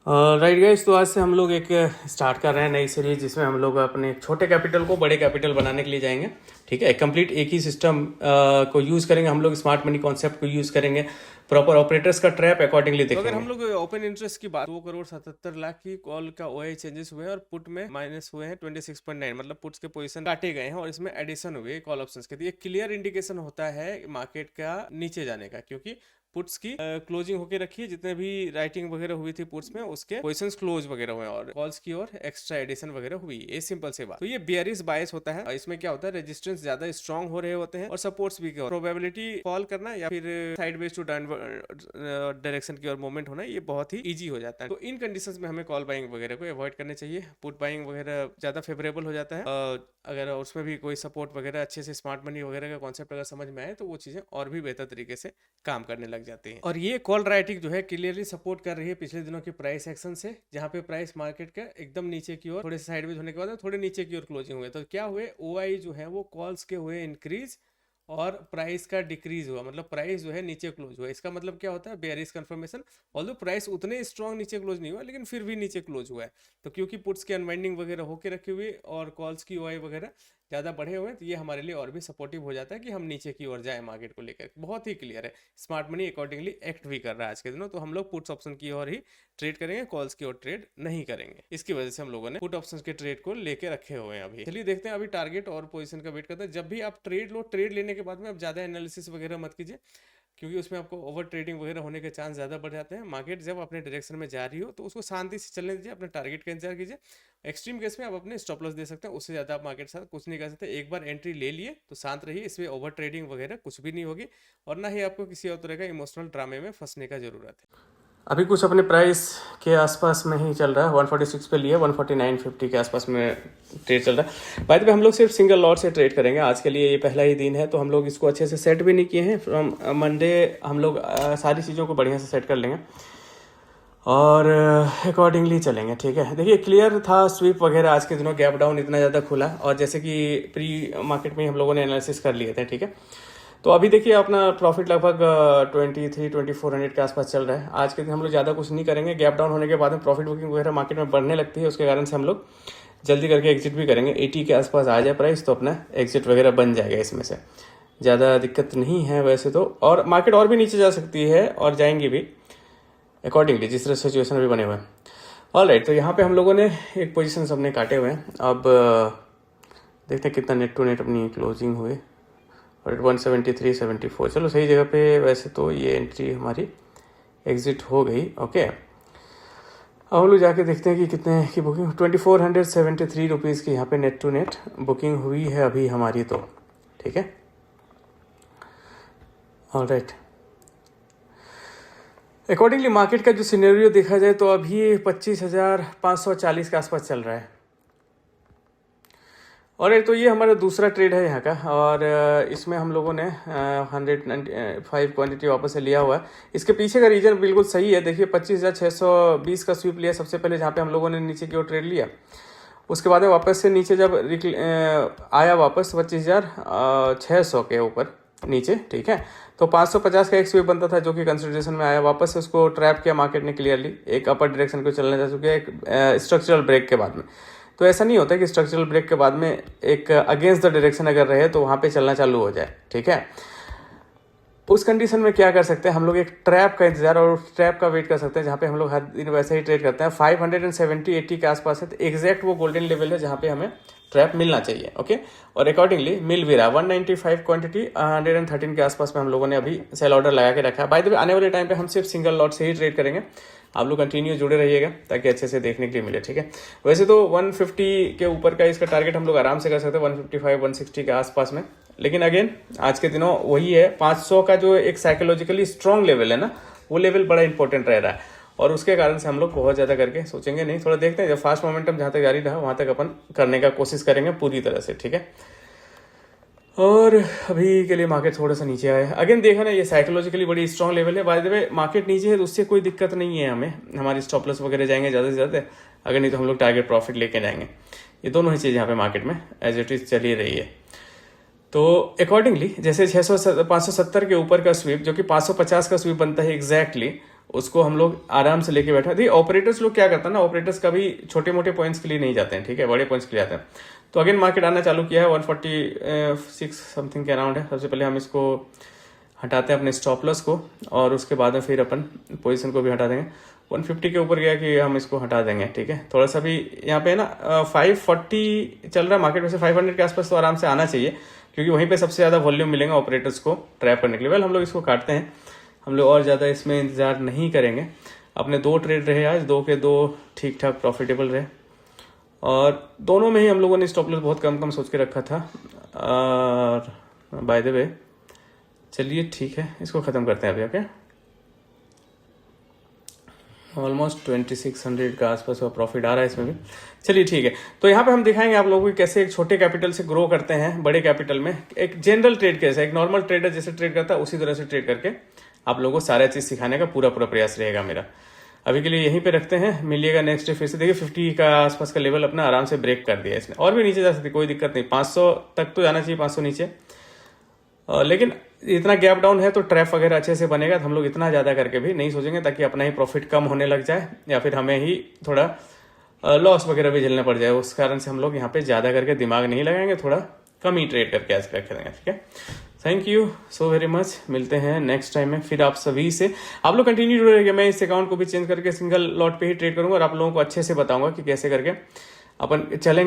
Right guys, तो आज से हम लोग एक स्टार्ट कर रहे हैं नई सीरीज जिसमें हम लोग अपने छोटे कैपिटल को बड़े कैपिटल बनाने के लिए जाएंगे। ठीक है, कंप्लीट एक ही सिस्टम को यूज़ करेंगे हम लोग, स्मार्ट मनी कॉन्सेप्ट को यूज़ करेंगे, प्रॉपर ऑपरेटर्स का ट्रैप अकॉर्डिंगली देखेंगे। तो अगर हम लोग ओपन इंटरेस्ट की बात 2,77,00,000 की कॉल का ओआई चेंजेस हुए हैं और पुट में माइनस हुए हैं 26.9, मतलब पुट्स के पोजीशन काटे गए हैं और इसमें एडिशन हुए कॉल ऑप्शंस के। तो ये क्लियर इंडिकेशन होता है मार्केट का नीचे जाने का, क्योंकि पुट्स की क्लोजिंग होके रखी है, जितने भी राइटिंग वगैरह हुई थी पुट्स में उसके पोजीशंस क्लोज वगैरह हुए और कॉल्स की और एक्स्ट्रा एडिशन वगैरह हुई। ये सिंपल से बात। तो ये बेयरिश बायस होता है। इसमें क्या होता है, रेजिस्टेंस ज्यादा स्ट्रांग हो रहे होते हैं और सपोर्ट्स भी प्रोबेबिलिटी फॉल करना या फिर साइडवेज टू डायरेक्शन की ओर मूवमेंट होना, ये बहुत ही इजी हो जाता है। तो इन कंडीशंस में हमें कॉल बाइंग वगैरह को अवॉइड करने चाहिए। पुट बाइंग वगैरह ज्यादा फेवरेबल हो जाता है। अगर उसमें भी कोई सपोर्ट वगैरह अच्छे से स्मार्ट मनी वगैरह का कॉन्सेप्ट अगर समझ में आए तो वो चीजें और भी बेहतर तरीके से काम करने लग जाती हैं। और ये कॉल राइटिंग जो है क्लियरली सपोर्ट कर रही है पिछले दिनों की प्राइस एक्शन से, जहां पे प्राइस मार्केट का एकदम नीचे की ओर थोड़े साइडवेज होने के बाद थोड़े नीचे की ओर क्लोजिंग हुए। तो क्या हुए, ओआई जो है वो कॉल्स के हुए इंक्रीज और प्राइस का डिक्रीज हुआ, मतलब प्राइस जो है नीचे क्लोज हुआ। इसका मतलब क्या होता है, बेयरिश कंफर्मेशन। ऑल्दो प्राइस उतने स्ट्रॉन्ग नीचे क्लोज नहीं हुआ लेकिन फिर भी नीचे क्लोज हुआ है। तो क्योंकि पुट्स की अनवाइंडिंग वगैरह होके रखी हुई और कॉल्स की ओआई वगैरह ज़्यादा बढ़े हुए हैं, तो ये हमारे लिए और भी सपोर्टिव हो जाता है कि हम नीचे की ओर जाए मार्केट को लेकर। बहुत ही क्लियर है, स्मार्ट मनी अकॉर्डिंगली एक्ट भी कर रहा है आज के दिनों। तो हम लोग पुट्स ऑप्शन की ओर ही ट्रेड करेंगे, कॉल्स की ओर ट्रेड नहीं करेंगे। इसकी वजह से हम लोगों ने पुट ऑप्शन के ट्रेड को लेके रखे हुए हैं। अभी चलिए देखते हैं, अभी टारगेट और पोजीशन का वेट करते हैं। जब भी आप ट्रेड लो, ट्रेड लेने के बाद में आप ज़्यादा एनालिसिस वगैरह मत कीजिए, क्योंकि उसमें आपको ओवर ट्रेडिंग वगैरह होने के चांस ज़्यादा बढ़ जाते हैं। मार्केट जब अपने डायरेक्शन में जा रही हो तो उसको शांति से चलने दीजिए, अपने टारगेट का इंतजार कीजिए। एक्सट्रीम केस में आप अपने स्टॉप लॉस दे सकते हैं, उससे ज़्यादा आप मार्केट के साथ कुछ नहीं कर सकते। एक बार एंट्री ले लिए तो शांत रहिए, इसमें ओवर ट्रेडिंग वगैरह कुछ भी नहीं होगी और ना ही आपको किसी और तरह का इमोशनल ड्रामे में फंसने का जरूरत है। अभी कुछ अपने प्राइस के आसपास में ही चल रहा है, 146 पे लिए 149.50 के आसपास में ट्रेड चल रहा है। बाद में हम लोग सिर्फ सिंगल लॉट से ट्रेड करेंगे। आज के लिए ये पहला ही दिन है, तो हम लोग इसको अच्छे से सेट भी नहीं किए हैं। फ्रॉम मंडे हम लोग सारी चीज़ों को बढ़िया से सेट कर लेंगे और अकॉर्डिंगली चलेंगे। ठीक है, देखिए क्लियर था स्वीप वगैरह आज के दिनों, गैप डाउन इतना ज़्यादा खुला और जैसे कि प्री मार्केट में हम लोगों ने एनालिसिस कर लिए थे। ठीक है, तो अभी देखिए अपना प्रॉफिट लगभग 23-2400 के आसपास चल रहा है। आज के दिन हम लोग ज़्यादा कुछ नहीं करेंगे। गैप डाउन होने के बाद में प्रॉफिट बुकिंग वगैरह मार्केट में बढ़ने लगती है, उसके कारण से हम लोग जल्दी करके एग्जिट भी करेंगे। 80 के आसपास आ जाए प्राइस तो अपना एग्जिट वगैरह बन जाएगा, इसमें से ज़्यादा दिक्कत नहीं है वैसे तो। और मार्केट और भी नीचे जा सकती है और जाएंगी भी अकॉर्डिंगली जिस तरह सिचुएशन अभी बने हुए हैं। ऑलराइट, तो यहाँ पे हम लोगों ने एक पोजीशन सबने काटे हुए हैं। अब देखते हैं कितना नेट टू नेट अपनी क्लोजिंग हुई और 173.74। चलो सही जगह पे। वैसे तो ये एंट्री हमारी एग्जिट हो गई। ओके, अब हम लोग जाके देखते हैं कि कितने की बुकिंग। 2473 रुपीज़ की यहाँ पे नेट टू नेट बुकिंग हुई है अभी हमारी, तो ठीक है। ऑलराइट, अकॉर्डिंगली मार्केट का जो सिनेरियो देखा जाए तो अभी 25,540 के आसपास चल रहा है। और तो ये हमारा दूसरा ट्रेड है यहाँ का, और इसमें हम लोगों ने 195 क्वांटिटी वापस से लिया हुआ है। इसके पीछे का रीजन बिल्कुल सही है। देखिए 25,620 का स्वीप लिया सबसे पहले, जहाँ पे हम लोगों ने नीचे की ओर ट्रेड लिया। उसके बाद में वापस से नीचे जब आया वापस 25,600 के ऊपर नीचे। ठीक है, तो 550 का एक स्वीप बनता था जो कि कंसिडरेशन में आया। वापस से उसको ट्रैप किया मार्केट ने क्लियरली, एक अपर डायरेक्शन को चलने जा चुके हैं एक स्ट्रक्चरल ब्रेक के बाद में। तो ऐसा नहीं होता कि स्ट्रक्चरल ब्रेक के बाद में एक अगेंस्ट द डायरेक्शन अगर रहे तो वहाँ पे चलना चालू हो जाए। ठीक है, उस कंडीशन में क्या कर सकते हैं हम लोग, एक ट्रैप का इंतजार और उस ट्रैप का वेट कर सकते हैं, जहाँ पे हम लोग हर दिन वैसे ही ट्रेड करते हैं। 570-80 के आसपास है, तो एग्जैक्ट वो गोल्डन लेवल है जहाँ पे हमें ट्रैप मिलना चाहिए। ओके, और अकॉर्डिंगली मिल भी रहा। 195 क्वांटिटी 113 के आसपास में हम लोगों ने अभी सेल ऑर्डर लगा के रखा है। बाय द वे आने वाले टाइम पे हम सिर्फ सिंगल लॉट से ही ट्रेड करेंगे। आप लोग कंटिन्यू जुड़े रहिएगा ताकि अच्छे से देखने के लिए मिले। ठीक है, वैसे तो 150 के ऊपर का इसका टारगेट हम लोग आराम से कर सकते हैं, 155-160 के आसपास में। लेकिन अगेन आज के दिनों वही है, 500 का जो एक साइकोलॉजिकली स्ट्रॉन्ग लेवल है ना, वो लेवल बड़ा इंपॉर्टेंट रह रहा है और उसके कारण से हम लोग बहुत ज़्यादा करके सोचेंगे नहीं। थोड़ा देखते हैं, जब फास्ट मोमेंटम जहाँ तक जारी रहा वहाँ तक अपन करने का कोशिश करेंगे पूरी तरह से। ठीक है, और अभी के लिए मार्केट थोड़ा सा नीचे आया। अगेन देखा ना, ये साइकोलॉजिकली बड़ी स्ट्रॉन्ग लेवल है। बाय द वे मार्केट नीचे है तो उससे कोई दिक्कत नहीं है हमें, हमारी स्टॉप लॉस वगैरह जाएंगे ज़्यादा से ज़्यादा। अगर नहीं तो हम लोग टारगेट प्रॉफिट लेके जाएंगे। ये दोनों ही चीज़ यहाँ पे मार्केट में एज इट इज चल ही रही है। तो अकॉर्डिंगली जैसे 570 के ऊपर का स्वीप, जो कि 550 का स्वीप बनता है एग्जैक्टली, उसको हम लोग आराम से लेके बैठा। देखिए ऑपरेटर्स लोग क्या करते हैं ना, ऑपरेटर्स कभी छोटे मोटे पॉइंट्स के लिए नहीं जाते हैं, ठीक है, बड़े पॉइंट्स के लिए जाते हैं। तो अगेन मार्केट आना चालू किया है, 146 समथिंग के अराउंड है। सबसे पहले हम इसको हटाते हैं अपने स्टॉप लॉस को, और उसके बाद में फिर अपन पोजीशन को भी हटा देंगे। 150 के ऊपर गया कि हम इसको हटा देंगे, ठीक है। थोड़ा सा भी यहाँ पे ना 540 चल रहा है मार्केट में से, 500 के आसपास तो आराम से आना चाहिए, क्योंकि वहीं पे सबसे ज़्यादा वॉल्यूम मिलेगा ऑपरेटर्स को ट्रैप करने के लिए। वेल हम लोग इसको काटते हैं, हम लोग और ज़्यादा इसमें इंतजार नहीं करेंगे। अपने 2 ट्रेड रहे आज, 2 के 2 ठीक ठाक प्रॉफिटेबल रहे, और दोनों में ही हम लोगों ने स्टॉप लॉस बहुत कम सोच के रखा था। और बाय द वे चलिए ठीक है, इसको ख़त्म करते हैं अभी। ओके, ऑलमोस्ट 2600 का आसपास का प्रॉफिट आ रहा है इसमें भी। चलिए ठीक है, तो यहाँ पे हम दिखाएंगे आप लोगों को कैसे एक छोटे कैपिटल से ग्रो करते हैं बड़े कैपिटल में। एक जनरल ट्रेड कैसे, एक नॉर्मल ट्रेडर जैसे ट्रेड करता है उसी तरह से ट्रेड करके आप लोगों को सारा चीज़ सिखाने का पूरा प्रयास रहेगा मेरा। अभी के लिए यहीं पे रखते हैं, मिलिएगा नेक्स्ट डे फिर से। देखिए 50 का आसपास का लेवल अपना आराम से ब्रेक कर दिया इसने, और भी नीचे जा सकती, कोई दिक्कत नहीं। 500 तक तो जाना चाहिए, 500 नीचे, लेकिन इतना गैप डाउन है तो ट्रैप वगैरह अच्छे से बनेगा। तो हम लोग इतना ज़्यादा करके भी नहीं सोचेंगे, ताकि अपना ही प्रॉफिट कम होने लग जाए या फिर हमें ही थोड़ा लॉस वगैरह भी झेलना पड़ जाए। उस कारण से हम लोग यहाँ पे ज़्यादा करके दिमाग नहीं लगाएंगे, थोड़ा कम ही ट्रेड करके ऐसे रख देंगे, ठीक है। Thank you so very much, मिलते हैं नेक्स्ट टाइम में फिर आप सभी से। आप लोग कंटिन्यू जुड़े रहिए, मैं इस अकाउंट को भी चेंज करके सिंगल लॉट पे ही ट्रेड करूंगा, और आप लोगों को अच्छे से बताऊंगा कि कैसे करके अपन चलेंगे।